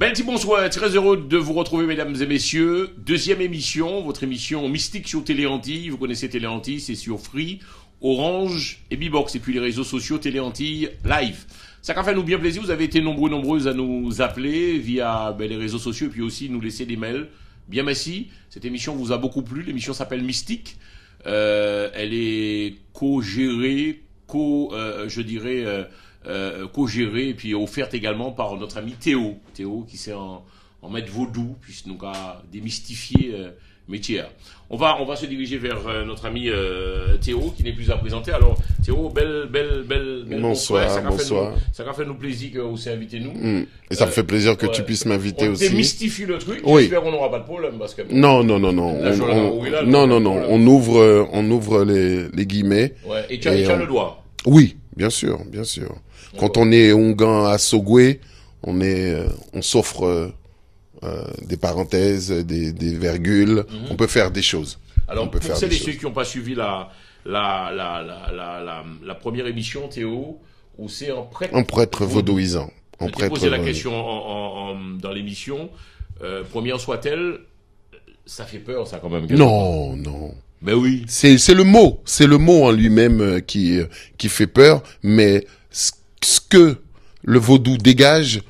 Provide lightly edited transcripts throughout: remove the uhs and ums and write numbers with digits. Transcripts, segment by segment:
Ben petit bonsoir, très heureux de vous retrouver mesdames et messieurs. Deuxième émission, votre émission Mystique sur Télé Antilles. Vous connaissez Télé Antilles, c'est sur Free, Orange et Bbox. Et puis les réseaux sociaux Télé Antilles Live. Ça a fait nous bien plaisir, vous avez été nombreuses à nous appeler via les réseaux sociaux et puis aussi nous laisser des mails. Bien merci, cette émission vous a beaucoup plu, l'émission s'appelle Mystique. Elle est co-gérée, co-gérée et puis offerte également par notre ami Théo. Théo qui sait en mettre vaudou, puisque nous a démystifié métier. On va se diriger vers notre ami Théo qui n'est plus à présenter. Alors Théo, belle bonsoir. Ça a fait nous plaisir que vous ayez invité nous. Et ça me fait plaisir que tu puisses m'inviter aussi. On démystifie le truc. Oui. J'espère qu'on n'aura pas de problème parce que non. On ouvre les guillemets. Ouais. Et tu as le doigt. Oui, bien sûr. Quand on est Ongan à Sogwe, on s'offre des parenthèses, des virgules. On peut faire des choses. Alors, pour celles et ceux qui n'ont pas suivi la première émission, Théo, où c'est un prêtre vaudouisant. Je t'ai posé la question dans l'émission. Première soit-elle, ça fait peur, ça, quand même. Non. Ben oui. C'est le mot en lui-même qui fait peur, mais ce que le vaudou dégage,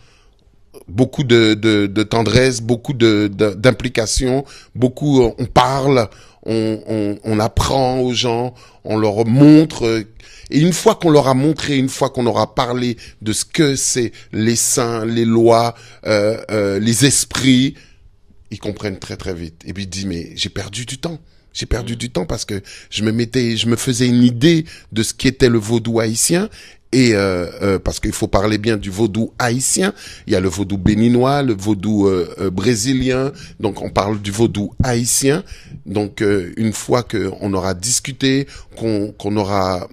beaucoup de tendresse, beaucoup d'implication, beaucoup on parle, on apprend aux gens, on leur montre. Et une fois qu'on leur a montré, une fois qu'on aura parlé de ce que c'est les saints, les lois, les esprits, ils comprennent très très vite. Et puis ils disent mais j'ai perdu du temps parce que je me faisais une idée de ce qu'était le vaudou haïtien. Et parce qu'il faut parler bien du vaudou haïtien, il y a le vaudou béninois, le vaudou brésilien, donc on parle du vaudou haïtien. Donc une fois qu'on aura discuté, qu'on aura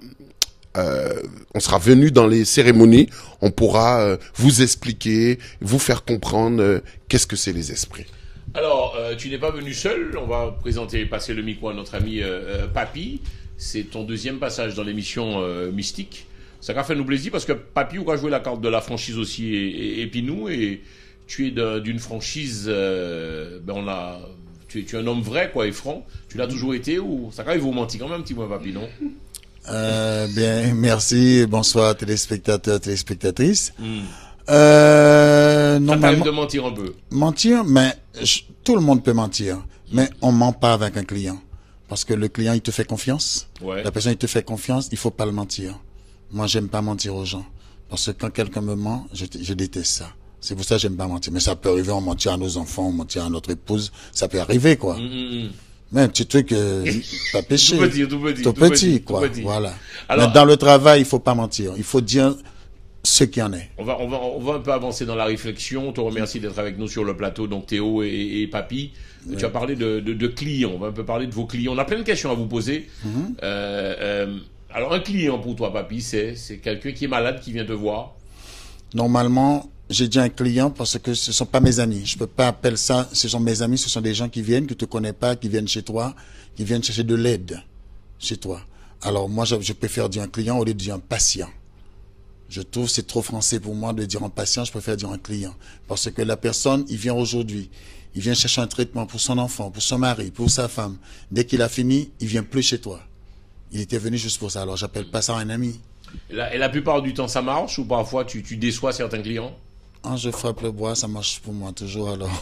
on sera venu dans les cérémonies, on pourra vous expliquer, vous faire comprendre qu'est-ce que c'est les esprits. Alors, tu n'es pas venu seul, on va passer le micro à notre ami Papy. C'est ton deuxième passage dans l'émission Mystique. Ça a fait nous plaisir parce que Papy, on a joué la carte de la franchise aussi et puis nous, et tu es d'une franchise, tu es un homme vrai quoi et franc. Tu l'as toujours été ou ça il vous mentir quand même un petit peu Papy, non? Bien, merci, bonsoir téléspectateurs, téléspectatrices. Ça t'arrive de mentir un peu. Mentir, mais tout le monde peut mentir, mais on ment pas avec un client. Parce que le client, il te fait confiance. Ouais. La personne, il te fait confiance, il faut pas le mentir. Moi, j'aime pas mentir aux gens. Parce que quand quelqu'un me ment, je déteste ça. C'est pour ça que j'aime pas mentir. Mais ça peut arriver, on mentir à nos enfants, on mentir à notre épouse. Ça peut arriver, quoi. Mais un petit truc, pas péché. Tout petit, quoi. Voilà. Alors, mais dans le travail, il faut pas mentir. Il faut dire ce qu'il y en est. On va un peu avancer dans la réflexion. On te remercie d'être avec nous sur le plateau, donc Théo et Papy. Oui. Tu as parlé de clients. On va un peu parler de vos clients. On a plein de questions à vous poser. Alors, un client pour toi, Papy, c'est quelqu'un qui est malade, qui vient te voir? Normalement, j'ai dit un client parce que ce sont pas mes amis. Je peux pas appeler ça, ce sont mes amis, ce sont des gens qui viennent, que tu connais pas, qui viennent chez toi, qui viennent chercher de l'aide chez toi. Alors, moi, je préfère dire un client au lieu de dire un patient. Je trouve que c'est trop français pour moi de dire un patient, je préfère dire un client. Parce que la personne, il vient aujourd'hui, il vient chercher un traitement pour son enfant, pour son mari, pour sa femme. Dès qu'il a fini, il vient plus chez toi. Il était venu juste pour ça, alors j'appelle pas ça un ami. Et la plupart du temps, ça marche ou parfois tu déçois certains clients? Je frappe le bois, ça marche pour moi toujours, alors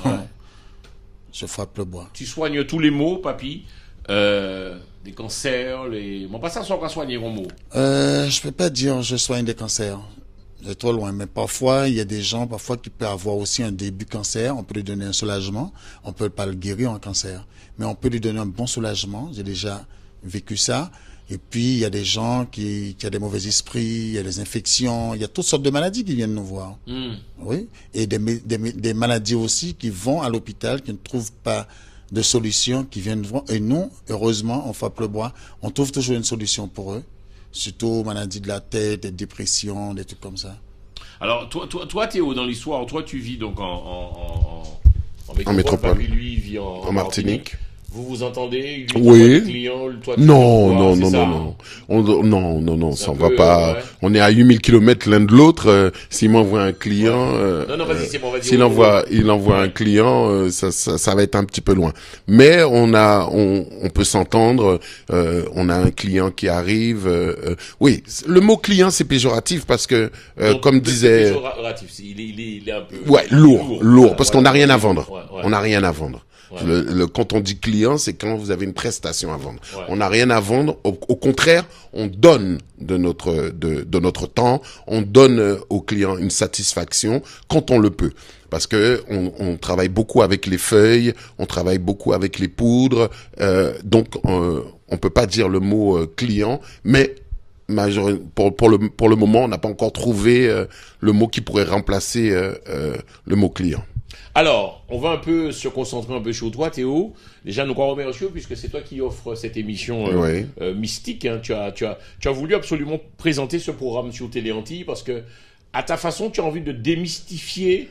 je frappe le bois. Tu soignes tous les maux, Papy, des cancers, Bon, pas ça, sans qu'à soigner vos maux. Je peux pas dire je soigne des cancers. C'est trop loin, mais parfois, il y a des gens, qui peuvent avoir aussi un début cancer, on peut lui donner un soulagement, on peut pas le guérir en cancer, mais on peut lui donner un bon soulagement, j'ai déjà vécu ça. Et puis, il y a des gens qui ont des mauvais esprits, il y a des infections, il y a toutes sortes de maladies qui viennent nous voir. Oui. Et des maladies aussi qui vont à l'hôpital, qui ne trouvent pas de solution, qui viennent voir. Et nous, heureusement, on frappe le bois, on trouve toujours une solution pour eux. Surtout maladies de la tête, des dépressions, des trucs comme ça. Alors, toi, Théo, dans l'histoire, toi, tu vis donc en métropole. Papy, lui, il vit en Martinique. Vous vous entendez? Lui, Oui. le client, toi, tu Non, l'envoies, non, c'est non, ça, non, non, C'est ça un on va peu, pas. ouais. On est à 8000 kilomètres l'un de l'autre. S'il m'envoie un client, Non, vas-y, c'est bon, vas-y. s'il envoie, il envoie un client, ça va être un petit peu loin. Mais on peut s'entendre. On a un client qui arrive. Oui, le mot client c'est péjoratif parce que, Donc, comme disait, péjoratif, il est un peu. ouais, lourd, parce qu'on n'a rien à vendre. Ouais. On n'a rien à vendre. Ouais. Quand on dit client, c'est quand vous avez une prestation à vendre. Ouais. On n'a rien à vendre. Au contraire, on donne de notre temps. On donne au client une satisfaction quand on le peut. Parce que on travaille beaucoup avec les feuilles, on travaille beaucoup avec les poudres. Donc, on peut pas dire le mot client, mais pour le moment, on n'a pas encore trouvé le mot qui pourrait remplacer le mot client. Alors, on va un peu se concentrer un peu sur toi, Théo. Déjà, nous croyons remercier puisque c'est toi qui offres cette émission Oui. mystique. Hein. Tu as voulu absolument présenter ce programme sur Téléantilles parce que, à ta façon, tu as envie de démystifier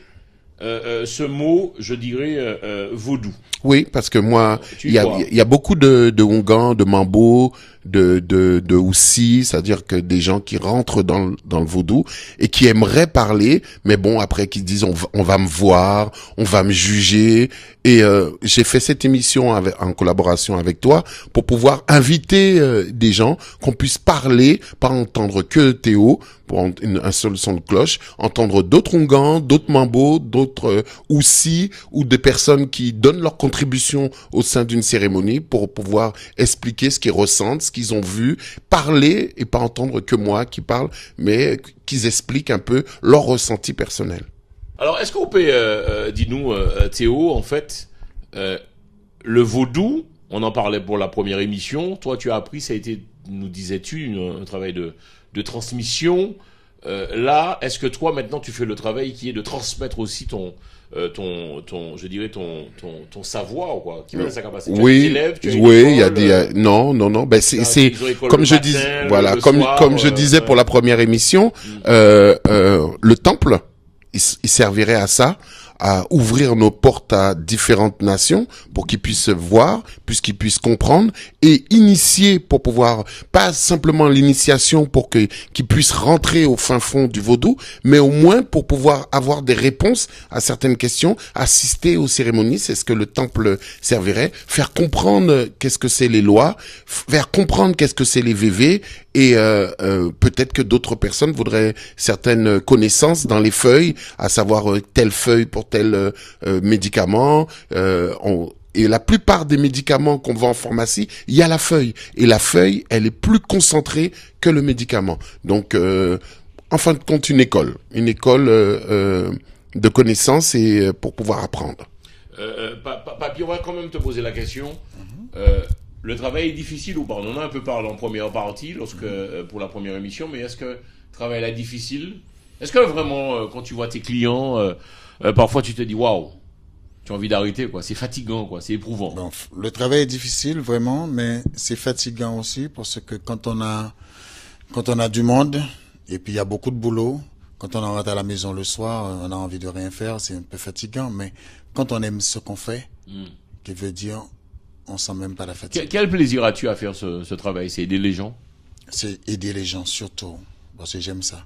ce mot, je dirais, vaudou. Oui, parce que moi, Tu il y vois. a beaucoup de Hongans, de Mambo, de Houssi, c'est-à-dire que des gens qui rentrent dans le vaudou et qui aimeraient parler, mais bon, après qui disent on va me voir, on va me juger. Et j'ai fait cette émission en collaboration avec toi pour pouvoir inviter des gens, qu'on puisse parler, pas entendre que Théo, pour un seul son de cloche, entendre d'autres Hongans, d'autres Mambo, d'autres Houssi, ou des personnes qui donnent leur contribution au sein d'une cérémonie pour pouvoir expliquer ce qu'ils ressentent, ce qu'ils ont vu, parler et pas entendre que moi qui parle, mais qu'ils expliquent un peu leur ressenti personnel. Alors, est-ce qu'on peut, dis-nous, Théo, en fait, le vaudou, on en parlait pour la première émission, toi tu as appris, ça a été, nous disais-tu, un travail de transmission. Là, est-ce que toi maintenant tu fais le travail qui est de transmettre aussi ton savoir, quoi, qui va sa capacité. Tu as des élèves, tu as une il y a école, non, ben c'est ils ont école comme le je matin, disais, voilà, le comme soir, je disais pour la première émission, le temple, il servirait à ça, à ouvrir nos portes à différentes nations pour qu'ils puissent voir, puisqu'ils puissent comprendre et initier pour pouvoir, pas simplement l'initiation pour qu'ils puissent rentrer au fin fond du vaudou, mais au moins pour pouvoir avoir des réponses à certaines questions, assister aux cérémonies, c'est ce que le temple servirait, faire comprendre qu'est-ce que c'est les lois, faire comprendre qu'est-ce que c'est les VV et peut-être que d'autres personnes voudraient certaines connaissances dans les feuilles, à savoir telle feuille pour tel médicament. Et la plupart des médicaments qu'on vend en pharmacie, il y a la feuille. Et la feuille, elle est plus concentrée que le médicament. Donc, en fin de compte, une école de connaissances et pour pouvoir apprendre. Papy, on va quand même te poser la question. Le travail est difficile ou pas? On en a un peu parlé en première partie, pour la première émission, mais est-ce que le travail est difficile? Est-ce que vraiment, quand tu vois tes clients, parfois tu te dis waouh, tu as envie d'arrêter, quoi. C'est fatigant, quoi. C'est éprouvant. Bon, le travail est difficile vraiment, mais c'est fatigant aussi parce que quand on a du monde et puis il y a beaucoup de boulot, quand on rentre à la maison le soir, on a envie de rien faire, c'est un peu fatigant. Mais quand on aime ce qu'on fait, qui veut dire on sent même pas la fatigue. Quel plaisir as-tu à faire ce travail? C'est aider les gens? C'est aider les gens surtout parce que j'aime ça.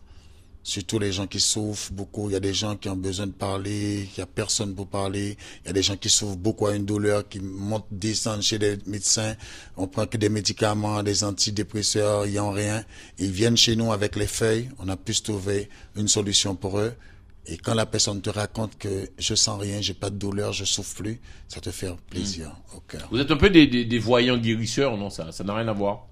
Surtout les gens qui souffrent beaucoup. Il y a des gens qui ont besoin de parler, il y a personne pour parler. Il y a des gens qui souffrent beaucoup à une douleur, qui montent, descendent chez des médecins. On prend que des médicaments, des antidépresseurs, ils n'ont rien. Ils viennent chez nous avec les feuilles. On a pu trouver une solution pour eux. Et quand la personne te raconte que je sens rien, j'ai pas de douleur, je souffre plus, ça te fait plaisir au cœur. Vous êtes un peu des voyants guérisseurs, non? Ça n'a rien à voir.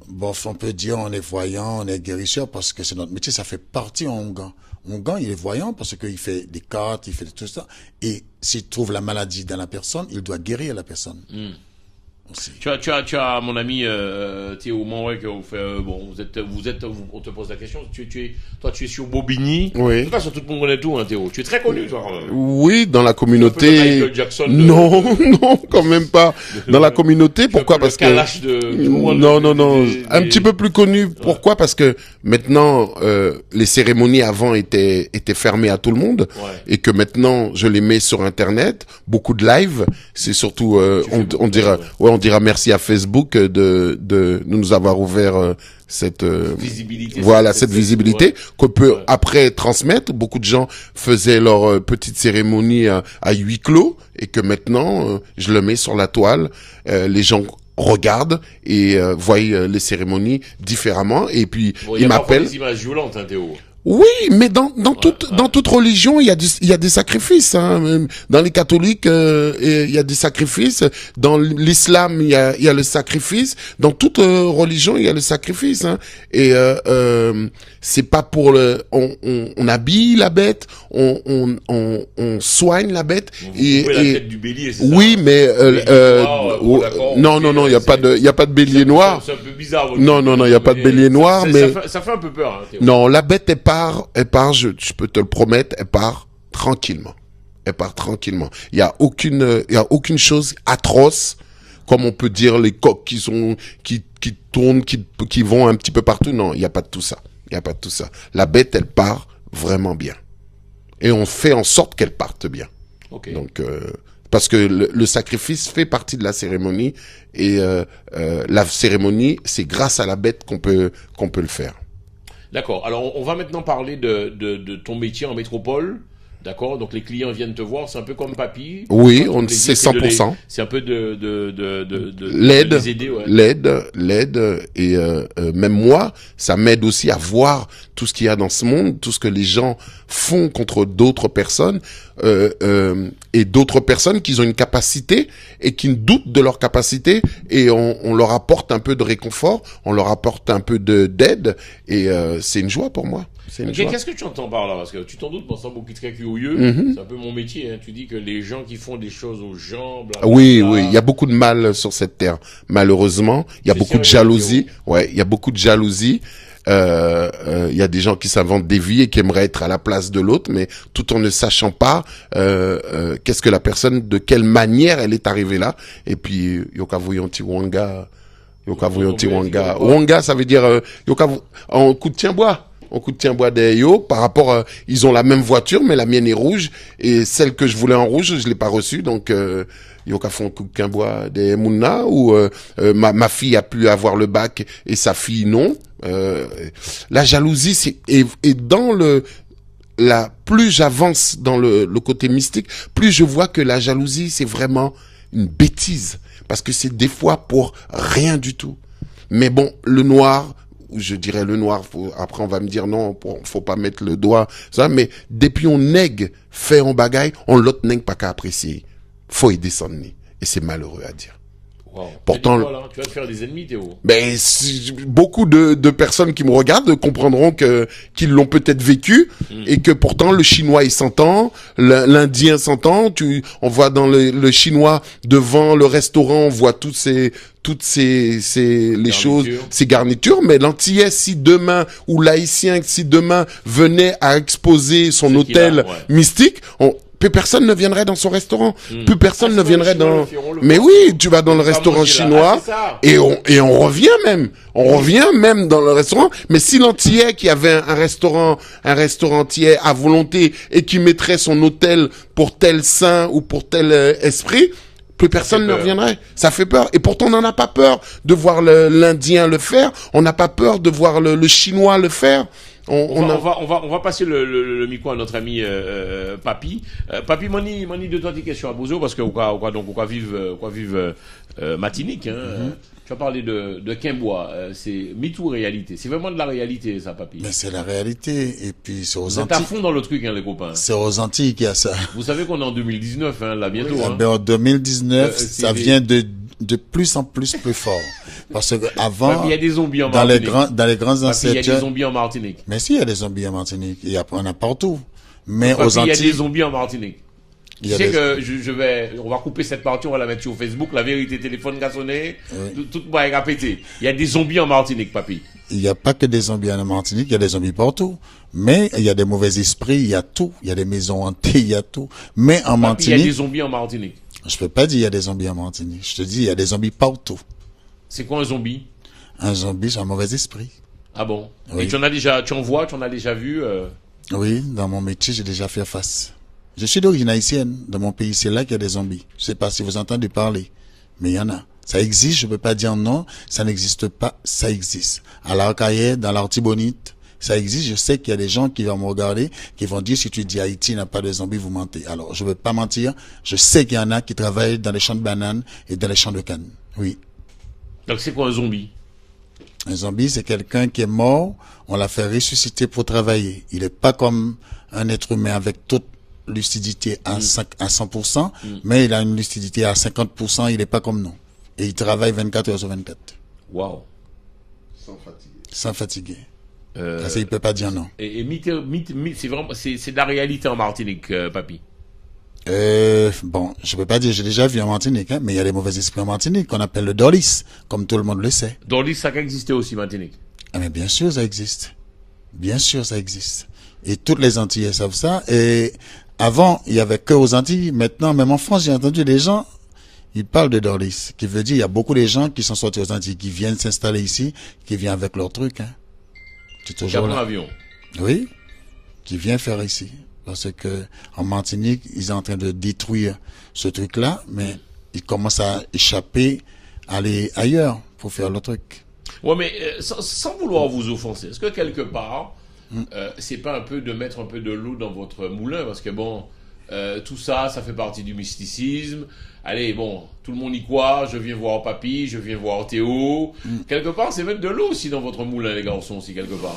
Bon, on peut dire on est voyant, on est guérisseur parce que c'est notre métier, ça fait partie en Hongan. Hongan, il est voyant parce qu'il fait des cartes, il fait tout ça. Et s'il trouve la maladie dans la personne, il doit guérir la personne. aussi. Tu as, mon ami Théo Manoué, que vous fait, bon, on te pose la question. Toi, tu es sur Bobigny. Oui. Tout tout le monde connaît tout, hein, Théo. Tu es très connu, toi. Oui, dans la Un peu le communauté. Michael Jackson Non, non, quand même pas. Dans la communauté, pourquoi? Parce que non, un petit peu plus connu. Pourquoi? Parce que maintenant, les cérémonies avant étaient fermées à tout le monde, et que maintenant, je les mets sur Internet. Beaucoup de live. C'est surtout, on dira merci à Facebook de nous avoir ouvert cette visibilité, voilà, cette visibilité qu'on peut après transmettre. Beaucoup de gens faisaient leur petite cérémonie à huis clos, et que maintenant je le mets sur la toile. Les gens regardent et voient les cérémonies différemment, et puis ils m'appellent. Des images violentes, hein, Théo. Oui, mais dans toute religion, il y a des sacrifices, hein. Dans les catholiques, il y a des sacrifices. Dans l'islam, il y a le sacrifice. Dans toute religion, il y a le sacrifice, hein. Et c'est pas pour on habille la bête, on soigne la bête. Et la tête du bélier, c'est oui, ça, mais non, il y a pas de bélier noir. C'est un peu bizarre. Non, il y a pas de bélier noir, mais ça fait un peu peur, hein, Théo. non, la bête elle part, je peux te le promettre, elle part tranquillement. Elle part tranquillement. Il y a aucune chose atroce, comme on peut dire les coqs qui tournent, qui vont un petit peu partout. Non, il y a pas de tout ça. La bête, elle part vraiment bien. Et on fait en sorte qu'elle parte bien. Okay. Donc, parce que le sacrifice fait partie de la cérémonie, et la cérémonie, c'est grâce à la bête qu'on peut le faire. D'accord. Alors, on va maintenant parler de ton métier en métropole. D'accord. Donc, les clients viennent te voir. C'est un peu comme Papy. Oui, c'est 100%. C'est un peu de l'aide, les aider, ouais. l'aide, et même moi, ça m'aide aussi à voir tout ce qu'il y a dans ce monde, tout ce que les gens font contre d'autres personnes, et d'autres personnes qui ont une capacité et qui doutent de leur capacité, et on leur apporte un peu de réconfort, on leur apporte un peu d'aide, et c'est une joie pour moi. Qu'est-ce que tu entends par là? Parce que tu t'en doutes, moi, c'est beaucoup très curieux. C'est un peu mon métier, hein. Tu dis que les gens qui font des choses aux gens, blablabla. Oui, il y a beaucoup de mal sur cette terre. Malheureusement, il y a beaucoup de jalousie. Ouais, il y a beaucoup de jalousie. Il y a des gens qui s'inventent des vies et qui aimeraient être à la place de l'autre, mais tout en ne sachant pas qu'est-ce que la personne, de quelle manière elle est arrivée là. Et puis yoka voyanti wanga, wanga, ça veut dire yoka en coup de tiens-bois. On coup de tiens-bois des yo, par rapport ils ont la même voiture, mais la mienne est rouge, et celle que je voulais en rouge, je l'ai pas reçue, donc yoka font coup de tiens-bois des mouna, ou ma fille a pu avoir le bac et sa fille non. La jalousie, c'est et dans plus j'avance dans le côté mystique, plus je vois que la jalousie, c'est vraiment une bêtise, parce que c'est des fois pour rien du tout. Mais bon, le noir, je dirais le noir, après on va me dire non, faut pas mettre le doigt, ça, mais depuis on nègue fait en bagaille, on l'autre nègue pas qu'à apprécier. Faut y descendre, et c'est malheureux à dire. Wow. Pourtant, tu vas te faire des ennemis, Théo. Ben, beaucoup de personnes qui me regardent comprendront qu'ils l'ont peut-être vécu, et que pourtant le chinois il s'entend, l'indien s'entend. On voit dans le chinois devant le restaurant, on voit toutes ces choses, ces garnitures. Mais l'antillais, si demain, ou l'haïtien, si demain venait à exposer son hôtel mystique, plus personne ne viendrait dans son restaurant. Plus personne ne viendrait dans... Mais oui, tu vas dans le restaurant chinois, et on revient même. On revient même dans le restaurant. Mais si l'antillais qui avait un restaurant entier à volonté, et qui mettrait son hôtel pour tel saint ou pour tel esprit, plus personne ne reviendrait. Ça fait peur. Et pourtant, on n'en a pas peur de voir l'Indien le faire. On n'a pas peur de voir le Chinois le faire. On va passer le micro à notre ami Papy. Papy, mani de toi des questions à poser, parce que on va vivre Matinique, hein. Tu as parlé de Quimbois, c'est mythe ou réalité? C'est vraiment de la réalité, ça, Papy? Mais c'est la réalité, et puis c'est aux Antilles. Vous êtes à fond dans le truc, hein, les copains. C'est aux Antilles qu'il y a ça. Vous savez qu'on est en 2019, hein, là, bientôt. Oui, hein. Ben, en 2019, ça vient de plus en plus fort. Parce que avant, il y a des zombies en Martinique. Dans les grands ancêtres. Il y a des zombies en Martinique. Mais si, il y a des zombies en Martinique. On a partout. Mais aux Antilles. Il y a des zombies en Martinique. Il Tu y a sais des- que on va couper cette partie, on va la mettre sur Facebook, la vérité, téléphone qui a sonné, tout le monde a pété. Il y a des zombies en Martinique, papy. Il n'y a pas que des zombies en Martinique, il y a des zombies partout. Mais il y a des mauvais esprits, il y a tout. Il y a des maisons hantées, il y a tout. Mais en Papy, il y a Martinique, des zombies en Martinique. je peux pas dire il y a des zombies en Martinique. Je te dis, il y a des zombies partout. C'est quoi un zombie? Un zombie, c'est un mauvais esprit. Ah bon? Oui. Et tu en as déjà vu, Oui, dans mon métier, j'ai déjà fait face. Je suis d'origine haïtienne. Dans mon pays, c'est là qu'il y a des zombies. Je sais pas si vous entendez parler, mais il y en a. Ça existe, je peux pas dire non, ça n'existe pas, ça existe. À l'Arcaïe, dans l'Artibonite, ça existe. Je sais qu'il y a des gens qui vont me regarder, qui vont dire si tu dis Haïti n'a pas de zombies, vous mentez. Alors, je veux pas mentir. Je sais qu'il y en a qui travaillent dans les champs de bananes et dans les champs de canne. Oui. donc c'est quoi un zombie? Un zombie, c'est quelqu'un qui est mort, on l'a fait ressusciter pour travailler. Il est pas comme un être humain avec toute lucidité à 100%, mais il a une lucidité à 50%, il est pas comme nous. Et il travaille 24 heures sur 24, Waouh. sans fatiguer. Parce qu'il peut pas dire non. Et c'est vraiment, c'est de la réalité en Martinique, papy. Bon, je peux pas dire, j'ai déjà vu en Martinique, hein, mais il y a des mauvais esprits en Martinique qu'on appelle le Dolis, comme tout le monde le sait. Dans l'île, ça a existé aussi, Martinique. Ah, mais bien sûr, ça existe. Bien sûr, ça existe. Et toutes les Antillais savent ça. Et avant, il y avait que aux Antilles. Maintenant, même en France, j'ai entendu des gens, ils parlent de Dorlis, qui veut dire, il y a beaucoup de gens qui sont sortis aux Antilles, qui viennent s'installer ici, qui viennent avec leur truc, hein. C'est Qui toujours prend là. l'avion. Oui. Qui viennent faire ici. Parce que, en Martinique, ils sont en train de détruire ce truc-là, mais ils commencent à échapper, aller ailleurs pour faire le truc. Ouais, mais sans vouloir vous offenser, est-ce que quelque part, c'est pas un peu de mettre un peu de l'eau dans votre moulin? Parce que bon, tout ça, ça fait partie du mysticisme. Allez, bon, tout le monde y croit, je viens voir Papy, je viens voir Théo. Quelque part, c'est mettre de l'eau aussi dans votre moulin, les garçons, aussi, quelque part.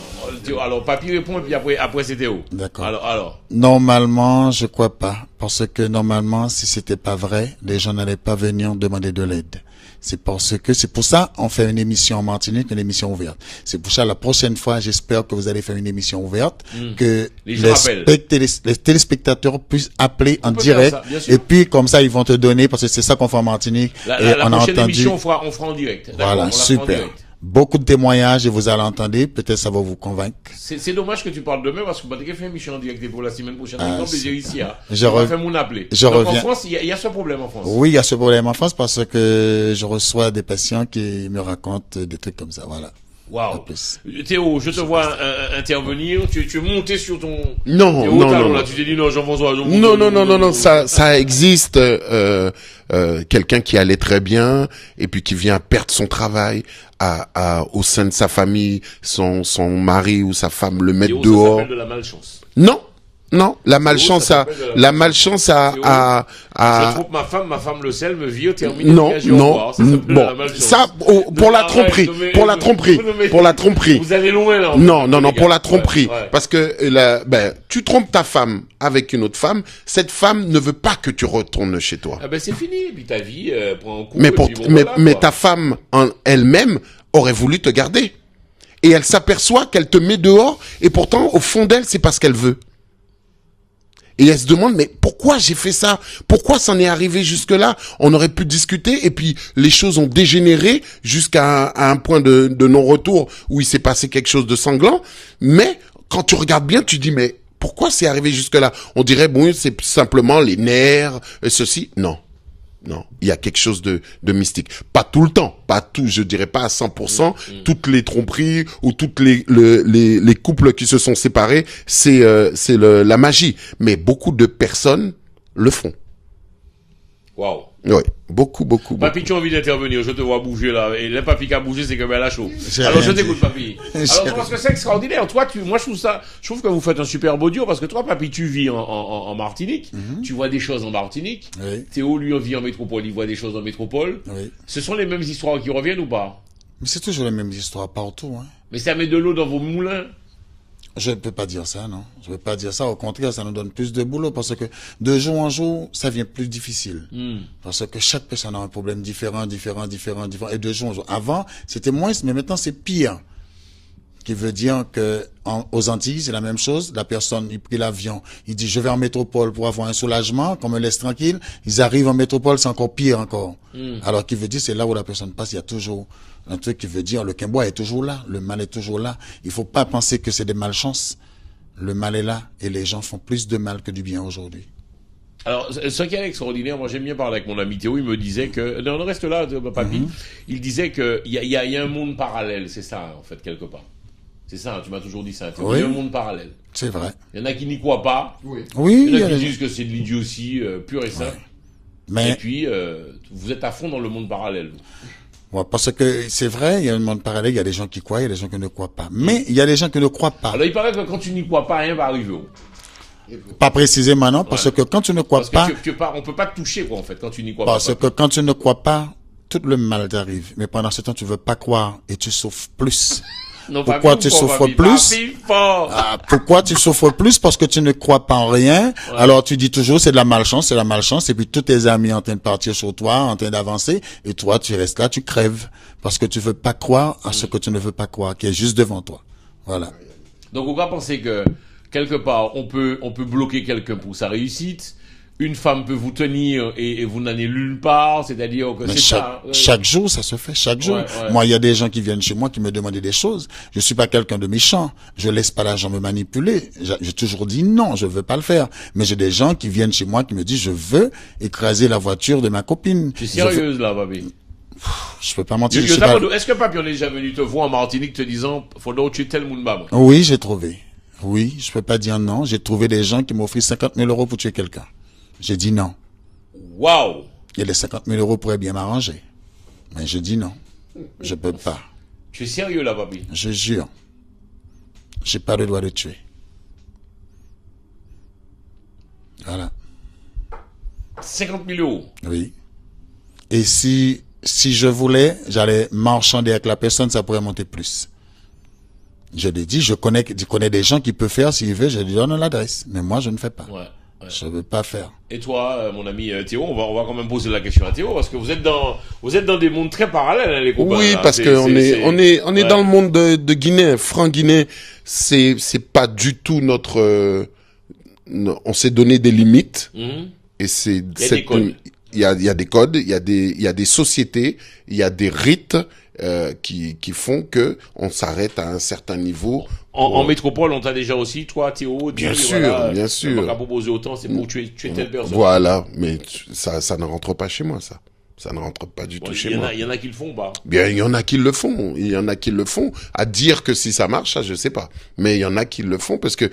Alors, Papy répond, et puis après c'est Théo. D'accord. Alors. Normalement, je crois pas. Parce que normalement, si c'était pas vrai, les gens n'allaient pas venir demander de l'aide. C'est pour ça, on fait une émission en Martinique, une émission ouverte. C'est pour ça, la prochaine fois, j'espère que vous allez faire une émission ouverte, que Les gens appellent. les téléspectateurs puissent appeler en peut direct. faire ça, bien sûr. Et puis, comme ça, ils vont te donner, parce que c'est ça qu'on fait en Martinique. La et on a prochaine entendu. émission, on fera en direct. D'accord, on Voilà, la fera en super. direct. Beaucoup de témoignages et vous allez entendre. Peut-être ça va vous convaincre. C'est dommage que tu parles demain parce que Patrick a fait une émission en direct pour la semaine prochaine. Ah, Avec plaisir ici. Hein. Je On va rev- faire mon appelé. je Donc, reviens. En France, il y a ce problème en France. Oui, il y a ce problème en France parce que je reçois des patients qui me racontent des trucs comme ça. Voilà. Waouh. En plus. Théo, je te vois intervenir. Tu es monté sur ton. Non, tes hauts non, talons, non. là. Tu t'es dit non, Jean-François. Non, ça existe. Quelqu'un qui allait très bien et puis qui vient perdre son travail au sein de sa famille, son mari ou sa femme le mettre Théo, ça dehors. s'appelle de la malchance. Non, la malchance ça a, s'appelle de la malchance a, Théo, a, Je a, trompe ma femme le sel, me vire, termine. non, dégagez, au non, revoir. Ça s'appelle de la bon, malchance. ça, pour la tromperie, pour la tromperie. Vous allez loin, là. en Non, fait, les pour gars. la tromperie. Ouais. Parce que, tu trompes ta femme avec une autre femme, cette femme ne veut pas que tu retournes chez toi. Ah ben, c'est fini. Et puis ta vie prend un coup. Mais et pour, puis bon, voilà, mais quoi. ta femme en elle-même aurait voulu te garder. Et elle s'aperçoit qu'elle te met dehors, et pourtant, au fond d'elle, c'est pas ce qu'elle veut. Et elle se demande, mais pourquoi j'ai fait ça? Pourquoi c'en est arrivé jusque-là? On aurait pu discuter, et puis les choses ont dégénéré jusqu'à un point de non-retour où il s'est passé quelque chose de sanglant. Mais quand tu regardes bien, tu dis, mais pourquoi c'est arrivé jusque-là? On dirait, bon, c'est simplement les nerfs, ceci. Non. Il y a quelque chose de mystique. Pas tout le temps, pas tout, je dirais pas à 100%. Toutes les tromperies ou toutes les couples qui se sont séparés, c'est la magie. Mais beaucoup de personnes le font. Waouh. Oui, beaucoup. Papy, tu as envie d'intervenir, je te vois bouger là. Et le papy qui a bougé, c'est que ben, elle a chaud. J'ai Alors je rien t'écoute, dit. papy. Alors parce que c'est extraordinaire. Toi, moi je trouve que vous faites un super beau duo parce que toi, papy, tu vis en Martinique, tu vois des choses en Martinique. Oui. Théo, lui, vit en métropole, il voit des choses en métropole. Oui. Ce sont les mêmes histoires qui reviennent ou pas? Mais c'est toujours les mêmes histoires partout, hein. Mais ça met de l'eau dans vos moulins. Je ne peux pas dire ça, non. Je ne peux pas dire ça. Au contraire, ça nous donne plus de boulot parce que de jour en jour, ça devient plus difficile. Parce que chaque personne a un problème différent. Et de jour en jour. Avant, c'était moins, mais maintenant, c'est pire. qui veut dire que aux Antilles, c'est la même chose. La personne, il prit l'avion, il dit, je vais en métropole pour avoir un soulagement, qu'on me laisse tranquille. Ils arrivent en métropole, c'est encore pire encore. Alors, qui veut dire, c'est là où la personne passe, il y a toujours un truc qui veut dire, le quimbois est toujours là, le mal est toujours là. Il faut pas penser que c'est des malchances. Le mal est là, et les gens font plus de mal que du bien aujourd'hui. Alors, ce qui est extraordinaire, moi j'aime bien parler avec mon ami Théo, il me disait que, non, on reste là, papy, il disait que il y a un monde parallèle, c'est ça, en fait, quelque part. C'est ça, tu m'as toujours dit ça, Théo. Oui. Il y a un monde parallèle. C'est vrai. Il y en a qui n'y croient pas. Oui, Il y en a qui disent que c'est de l'idiotie pure et simple. Ouais. Mais, Et puis, vous êtes à fond dans le monde parallèle. Vous. ouais, parce que c'est vrai, il y a un monde parallèle, il y a des gens qui croient, il y a des gens qui ne croient pas. Mais il y a des gens qui ne croient pas. Alors, il paraît que quand tu n'y crois pas, rien va arriver. Pas précisément, non, parce que quand tu ne crois Parce pas, que on peut pas te toucher, quoi, en fait, quand tu n'y crois pas. parce que quand tu ne crois pas, tout le mal t'arrive. Mais pendant ce temps, tu veux pas croire et tu souffres plus. Non, Pourquoi tu souffres plus? Ah, pourquoi tu souffres plus? Parce que tu ne crois pas en rien. Ouais. Alors tu dis toujours c'est de la malchance, c'est la malchance. Et puis tous tes amis en train de partir sur toi, en train d'avancer. Et toi, tu restes là, tu crèves. Parce que tu veux pas croire à ce que tu ne veux pas croire, qui est juste devant toi. Voilà. Donc on va penser que, quelque part, on peut bloquer quelqu'un pour sa réussite. Une femme peut vous tenir et vous n'allez nulle part, c'est-à-dire que c'est ça. Chaque jour, ça se fait, chaque jour. Ouais. Moi, il y a des gens qui viennent chez moi qui me demandent des choses. Je suis pas quelqu'un de méchant. Je laisse pas l'argent me manipuler. J'ai toujours dit non, je veux pas le faire. Mais j'ai des gens qui viennent chez moi qui me disent je veux écraser la voiture de ma copine. Tu es sérieuse là, Babi? Je peux pas mentir. Est-ce que Papi, on est déjà venu te voir en Martinique te disant faudrait tuer tel monde? Oui, j'ai trouvé. Oui, je peux pas dire non. J'ai trouvé des gens qui m'offrent 50 000 € pour tuer quelqu'un. J'ai dit non. Waouh! Et les 50 000 € pourraient bien m'arranger. Mais je dis non. Je peux pas. Tu es sérieux là, Papi? Je jure. J'ai pas le droit de tuer. Voilà. 50 000 €? Oui. Et si je voulais, j'allais marchander avec la personne, ça pourrait monter plus. Je l'ai dit, je connais des gens qui peuvent faire, s'ils veulent, je lui donne l'adresse. Mais moi, je ne fais pas. Ouais. Je veux pas faire. Et toi, mon ami Théo, on va quand même poser la question à Théo parce que vous êtes dans des mondes très parallèles, hein, les copains. Oui, là. Parce que on est dans le monde de Guinée. Franc Guinée, c'est pas du tout notre. On s'est donné des limites. Et c'est il y a des codes, il y a des sociétés, il y a des rites qui font que on s'arrête à un certain niveau. En métropole, on t'a déjà aussi, toi, Théo, dit, bien sûr. On m'a proposé autant, c'est pour tuer telle personne. Voilà, mais ça ne rentre pas chez moi, ça. Ça ne rentre pas du tout chez moi. Il y en a qui le font, pas. Bien, il y en a qui le font. Il y en a qui le font. À dire que si ça marche, ça, je sais pas. Mais il y en a qui le font parce que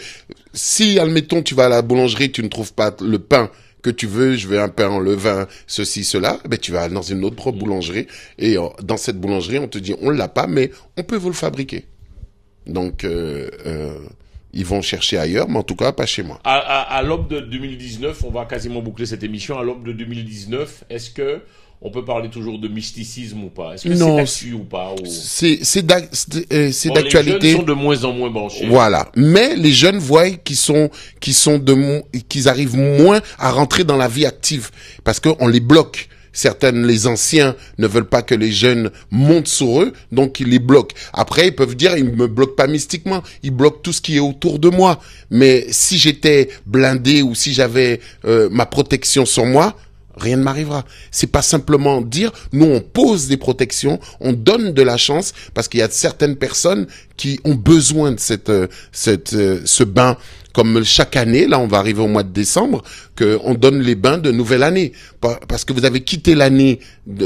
si, admettons, tu vas à la boulangerie, tu ne trouves pas le pain que tu veux, je veux un pain en levain, ceci, cela, ben tu vas dans une autre boulangerie et dans cette boulangerie, on te dit on l'a pas, mais on peut vous le fabriquer. Donc ils vont chercher ailleurs, mais en tout cas pas chez moi. À l'aube de 2019, on va quasiment boucler cette émission. À l'aube de 2019, est-ce que on peut parler toujours de mysticisme ou pas? Est-ce que c'est d'actu ou pas? C'est d'actualité. Les jeunes sont de moins en moins branchés. Voilà. Mais les jeunes voient qu'ils arrivent moins à rentrer dans la vie active. Parce qu'on les bloque. Les anciens ne veulent pas que les jeunes montent sur eux, donc ils les bloquent. Après, ils peuvent dire, ils me bloquent pas mystiquement, ils bloquent tout ce qui est autour de moi. Mais si j'étais blindé ou si j'avais ma protection sur moi, rien ne m'arrivera. C'est pas simplement dire, nous on pose des protections, on donne de la chance, parce qu'il y a certaines personnes qui ont besoin de ce bain. Comme chaque année, là on va arriver au mois de décembre, qu'on donne les bains de nouvelle année. Parce que vous avez quitté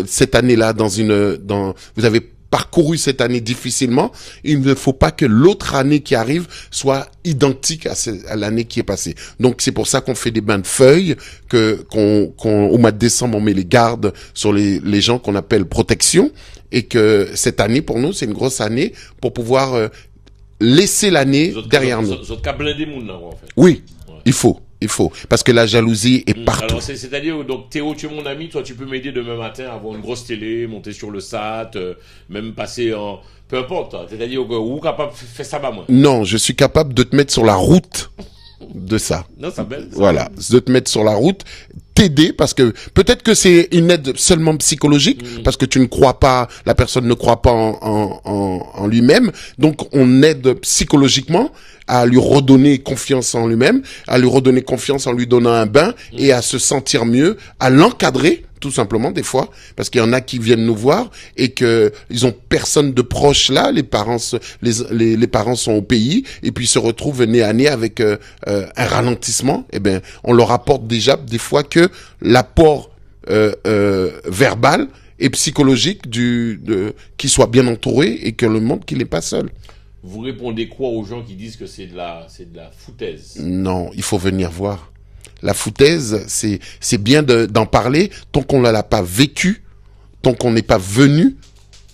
cette année-là vous avez parcouru cette année difficilement, il ne faut pas que l'autre année qui arrive soit identique à l'année qui est passée. Donc c'est pour ça qu'on fait des bains de feuilles, au mois de décembre on met les gardes sur les gens qu'on appelle protection, et que cette année pour nous c'est une grosse année pour pouvoir laisser l'année derrière nous. Oui, ouais. Il faut. Parce que la jalousie est partout. Alors, c'est-à-dire, donc, Théo, tu es mon ami, toi, tu peux m'aider demain matin à avoir une grosse télé, monter sur le SAT, même passer en... Peu importe, c'est-à-dire, où capable de faire ça, moi? Non, je suis capable de te mettre sur la route de ça. Non, ça belle. Voilà, de te mettre sur la route, t'aider, parce que peut-être que c'est une aide seulement psychologique, parce que tu ne crois pas, la personne ne croit pas en lui-même, donc on aide psychologiquement à lui redonner confiance en lui-même, à lui redonner confiance en lui donnant un bain, et à se sentir mieux, à l'encadrer, tout simplement, des fois, parce qu'il y en a qui viennent nous voir et que ils ont personne de proche là, les parents sont au pays et puis se retrouvent nez à nez avec un ralentissement. Eh ben, on leur apporte déjà des fois que l'apport verbal et psychologique qui soit bien entouré et que le monde qu'il n'est pas seul. Vous répondez quoi aux gens qui disent que c'est de la foutaise? Non, il faut venir voir. La foutaise, c'est bien d'en parler. Tant qu'on ne l'a pas vécu, tant qu'on n'est pas venu,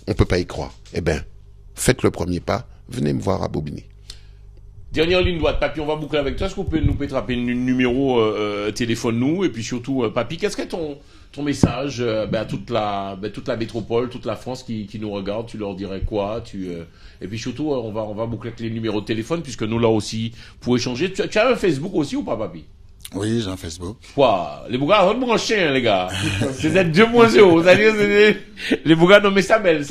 on peut pas y croire. Eh ben, faites le premier pas. Venez me voir à Bobigny. Dernière ligne droite, Papy, on va boucler avec toi. Est-ce qu'on peut nous rappeler le numéro téléphone-nous? Et puis surtout, Papy, qu'est-ce que ton message à toute la métropole, toute la France qui nous regarde? Tu leur dirais quoi? Et puis surtout, on va boucler avec les numéros de téléphone, puisque nous, là aussi, pour échanger. Tu as un Facebook aussi ou pas, Papy? Oui, j'ai un Facebook. Quoi? Les bougas, on branché, hein, les gars. C'est 2.0. C'est-à-dire, les bougas, non, mais ça belle.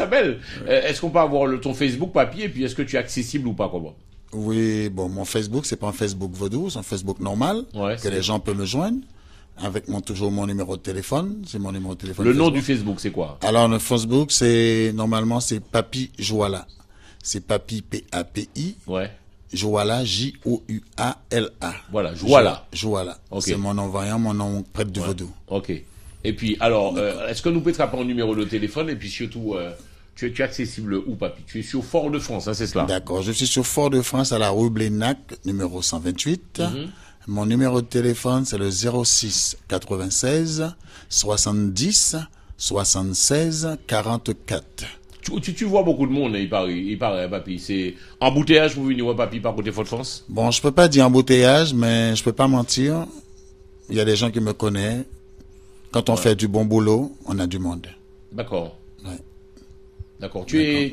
Est-ce qu'on peut avoir ton Facebook, Papy? Et puis, est-ce que tu es accessible ou pas, comment? Oui, bon, mon Facebook, c'est pas un Facebook vaudou, c'est un Facebook normal, que les gens peuvent me joindre, avec toujours mon numéro de téléphone, c'est mon numéro de téléphone. Le nom du Facebook, c'est quoi? Alors, le Facebook, normalement, c'est Papy Jouala. C'est Papy, P-A-P-I. Ouais. Jouala, J-O-U-A-L-A. Voilà, Jouala. Jouala. Okay. C'est mon nom voyant, mon nom prêtre du vaudou. Ok. Et puis, alors, est-ce que nous pouvons te rappeler un numéro de téléphone? Et puis surtout, tu es accessible où, Papy? Tu es sur Fort-de-France, hein, c'est cela? D'accord. Je suis sur Fort-de-France à la rue Blénac, numéro 128. Mon numéro de téléphone, c'est le 06 96 70 76 44. Tu vois beaucoup de monde, il paraît, Papy. C'est embouteillage pour venir voir Papy par côté Fort-de-France? Bon, je peux pas dire embouteillage, mais je peux pas mentir. Il y a des gens qui me connaissent. Quand on fait du bon boulot, on a du monde. D'accord. Ouais. D'accord. Tu es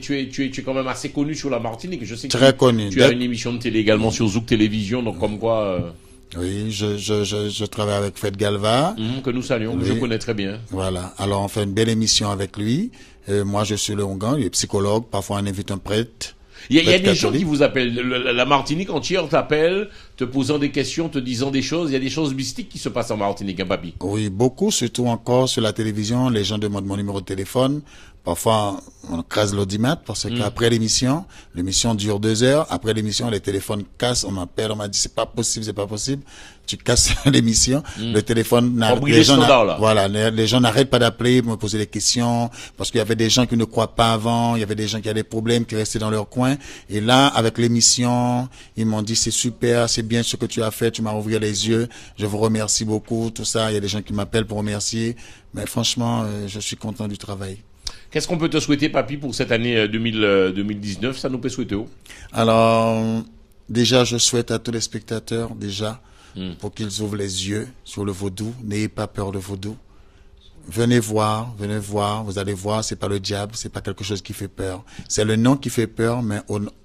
quand même assez connu sur la Martinique. Je sais que très connu. Tu as une émission de télé également sur Zouk Télévision, donc comme quoi. Oui, je travaille avec Fred Galva. Que nous saluons, que je connais très bien. Voilà. Alors, on fait une belle émission avec lui. Moi, je suis le Hongan, il est psychologue. Parfois, on invite un prêtre. Il y a des gens qui vous appellent. La Martinique entière t'appelle, te posant des questions, te disant des choses. Il y a des choses mystiques qui se passent en Martinique, hein, Papy? Oui, beaucoup, surtout encore sur la télévision. Les gens demandent mon numéro de téléphone. Parfois, on crase l'audimat parce qu'après l'émission dure 2 heures. Après l'émission, les téléphones cassent. On m'appelle, on m'a dit c'est pas possible. Tu casses l'émission. Le téléphone, les gens n'arrêtent pas d'appeler pour me poser des questions parce qu'il y avait des gens qui ne croient pas avant. Il y avait des gens qui avaient des problèmes, qui restaient dans leur coin. Et là, avec l'émission, ils m'ont dit c'est super, c'est bien ce que tu as fait. Tu m'as ouvert les yeux. Je vous remercie beaucoup. Tout ça. Il y a des gens qui m'appellent pour remercier. Mais franchement, je suis content du travail. Qu'est-ce qu'on peut te souhaiter, Papy, pour cette année 2019? Ça nous peut souhaiter où? Alors, déjà, je souhaite à tous les spectateurs, pour qu'ils ouvrent les yeux sur le vaudou. N'ayez pas peur de vaudou. Venez voir, vous allez voir, c'est pas le diable, c'est pas quelque chose qui fait peur. C'est le nom qui fait peur, mais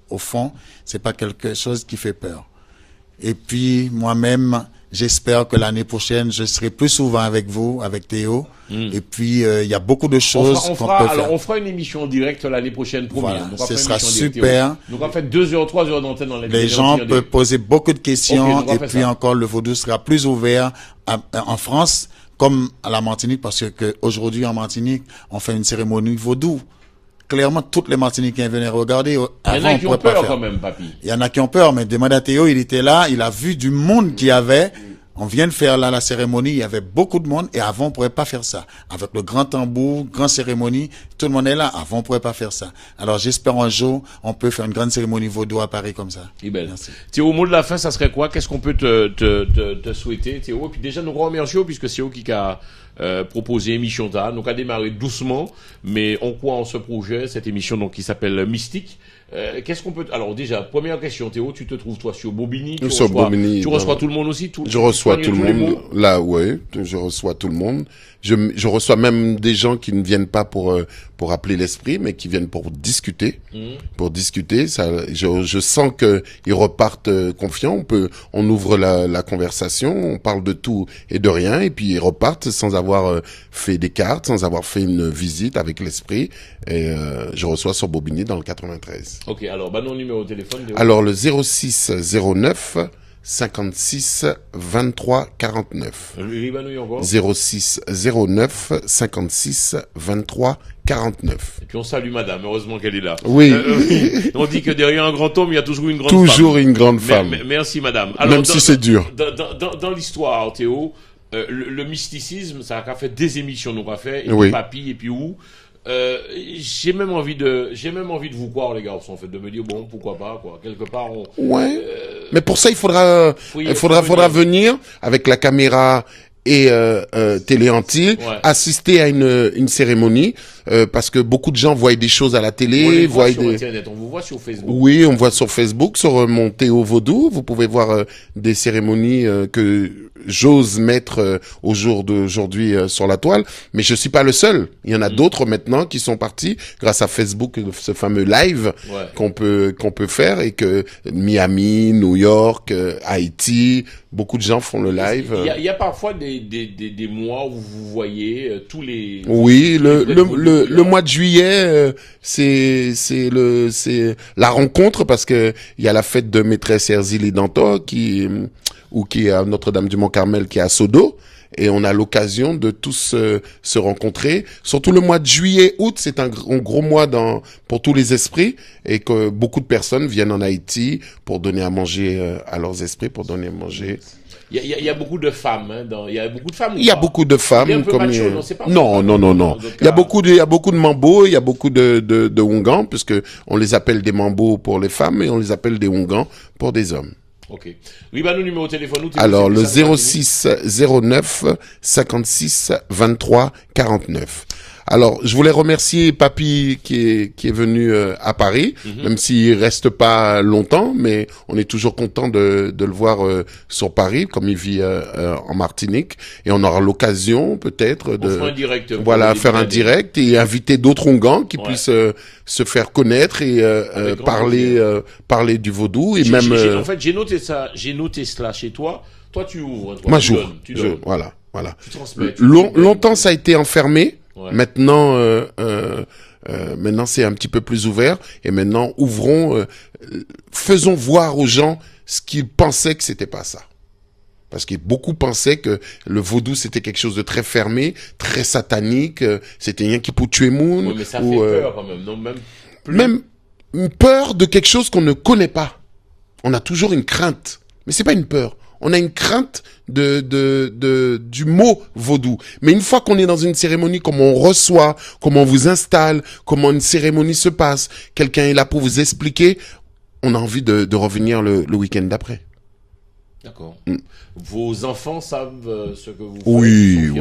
au fond, c'est pas quelque chose qui fait peur. Et puis, moi-même, j'espère que l'année prochaine, je serai plus souvent avec vous, avec Théo. Et puis, il y a beaucoup de choses qu'on peut faire. Alors, on fera une émission en direct l'année prochaine, promis. Voilà, ce sera super. Donc, on fait 2 heures, 3 heures d'antenne dans les gens peuvent poser beaucoup de questions. Et puis encore, le vaudou sera plus ouvert en France, comme à la Martinique, parce que aujourd'hui en Martinique, on fait une cérémonie vaudou. Clairement, toutes les Martiniquais venaient regarder. Il y en a qui ont peur quand même, Papy. Il y en a qui ont peur, mais demande à Théo, il était là, il a vu du monde qu'il y avait. On vient de faire là la cérémonie, il y avait beaucoup de monde et avant on pourrait pas faire ça. Avec le grand tambour, grande cérémonie, tout le monde est là. Avant on pourrait pas faire ça. Alors j'espère un jour on peut faire une grande cérémonie vaudou à Paris comme ça. Merci. Théo, au mot de la fin, ça serait quoi? Qu'est-ce qu'on peut te souhaiter, Théo? Et puis déjà nous remercions puisque c'est eux qui a proposer émission ta. Donc a démarré doucement, mais on croit en ce projet, cette émission donc qui s'appelle Mystique. Qu'est-ce qu'on peut... Alors déjà, première question, Théo, tu te trouves toi sur Bobigny, tu reçois tout le monde aussi, je reçois tout le monde. Là, ouais, je reçois tout le monde. Je reçois même des gens qui ne viennent pas pour appeler l'esprit, mais qui viennent pour discuter. Pour discuter, ça, je sens que ils repartent confiants. On ouvre la conversation, on parle de tout et de rien, et puis ils repartent sans avoir fait des cartes, sans avoir fait une visite avec l'esprit. Et je reçois sur Bobigny dans le 93. Ok, alors, non numéro de téléphone. Alors, le 06 09 56 23 49. 06 09 56 23 49. Et puis on salue madame, heureusement qu'elle est là. Oui. On dit que derrière un grand homme, il y a toujours une grande femme. Toujours une grande femme. Merci madame. Alors, même si c'est dur. Dans l'histoire, Théo, le mysticisme, ça a fait des émissions, donc a fait, et puis oui. Papy, et puis où. J'ai même envie de vous croire, les garçons, en fait, de me dire bon, pourquoi pas, quoi. Quelque part, ouais. Mais pour ça, il faudra venir avec la caméra et Téléantilles, ouais. Assister à une cérémonie, parce que beaucoup de gens voient des choses à la télé, on vous voit sur Facebook. Oui, on voit sur Facebook, sur mon Théo Vaudou, vous pouvez voir des cérémonies que j'ose mettre au jour d'aujourd'hui sur la toile, mais je suis pas le seul. Il y en a d'autres maintenant qui sont partis grâce à Facebook, ce fameux live ouais. qu'on peut faire, et que Miami, New York, Haïti, beaucoup de gens font le live. Il y a parfois des mois où vous voyez tous les... Oui, le mois de juillet, c'est la rencontre, parce que il y a la fête de maîtresse Erzili Danto qui est à Notre-Dame-du-Mont-Carmel, qui est à Sodo. Et on a l'occasion de tous se rencontrer. Surtout le mois de juillet, août, c'est un gros mois pour tous les esprits, et que beaucoup de personnes viennent en Haïti pour donner à manger à leurs esprits, pour donner à manger. Il y a beaucoup de femmes, hein, il y a beaucoup de femmes. Il y a beaucoup de femmes comme macho, non. Il y a beaucoup de mambos, il y a beaucoup de Wungans, puisque on les appelle des mambos pour les femmes et on les appelle des Wungans pour des hommes. Ok. Oui, le numéro de téléphone. Alors, le 06 09 56 23 49. Alors, je voulais remercier Papy qui est venu à Paris, même s'il reste pas longtemps, mais on est toujours content de le voir sur Paris, comme il vit en Martinique, et on aura l'occasion peut-être de faire un direct et inviter d'autres Wungans qui puissent se faire connaître et parler du vaudou, et même en fait, j'ai noté cela chez toi. Toi, tu ouvres. Moi, tu donnes. Voilà. Tu transmets. Longtemps, ça a été enfermé. Ouais. Maintenant, c'est un petit peu plus ouvert, et maintenant faisons voir aux gens ce qu'ils pensaient que c'était pas ça. Parce que beaucoup pensaient que le vaudou c'était quelque chose de très fermé, très satanique, c'était rien qui pour tuer moun. Oui, mais ça fait peur quand même, non? Même une peur de quelque chose qu'on ne connaît pas. On a toujours une crainte, mais c'est pas une peur. On a une crainte du mot vaudou. Mais une fois qu'on est dans une cérémonie, comment on reçoit, comment on vous installe, comment une cérémonie se passe, quelqu'un est là pour vous expliquer, on a envie de revenir le week-end d'après. D'accord. Vos enfants savent ce que vous faites? Oui.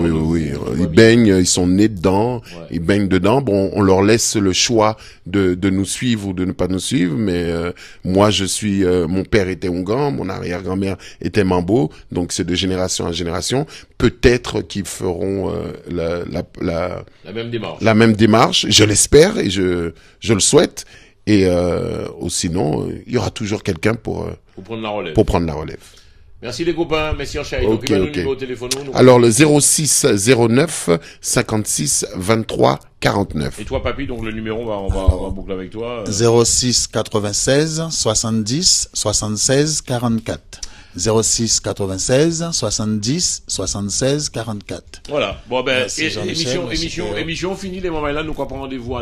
Ils baignent, ils sont nés dedans, ils baignent dedans. Bon, on leur laisse le choix de nous suivre ou de ne pas nous suivre, mais moi mon père était Wungan, mon arrière-grand-mère était Mambo, donc c'est de génération en génération. Peut-être qu'ils feront la même démarche, je l'espère et je le souhaite. Et ou sinon, il y aura toujours quelqu'un pour prendre la relève. Merci les copains, merci Enchaï. Okay. Numéro de téléphone. Alors le 06 09 56 23 49. Et toi Papy, donc le numéro, on va boucler avec toi. 06 96 70 76 44. 06 96 70 76 44. Voilà. Bon émission finie. Les moments là, nous quoi prendre rendez-vous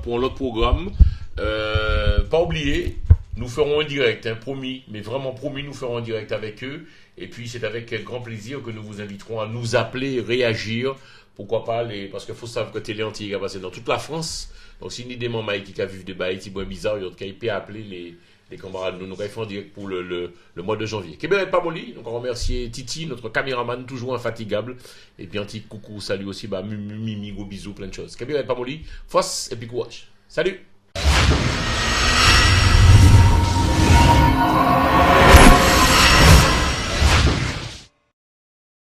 pour l'autre programme. Pas oublier. Nous ferons un direct, promis, mais vraiment promis, nous ferons un direct avec eux. Et puis, c'est avec grand plaisir que nous vous inviterons à nous appeler, réagir. Pourquoi pas, parce qu'il faut savoir que Téléantilles est passé dans toute la France. Donc, si ni des membres qui vivent de Haïti, bon, bizarre, il y a qui peut appeler les camarades, nous fait en direct pour le mois de janvier. Kébéret Pamoli, donc on remercie Titi, notre caméraman, toujours infatigable. Et puis un petit coucou, salut aussi, Mimi, gros bisous, plein de choses. Kébéret Pamoli, force et puis courage. Salut!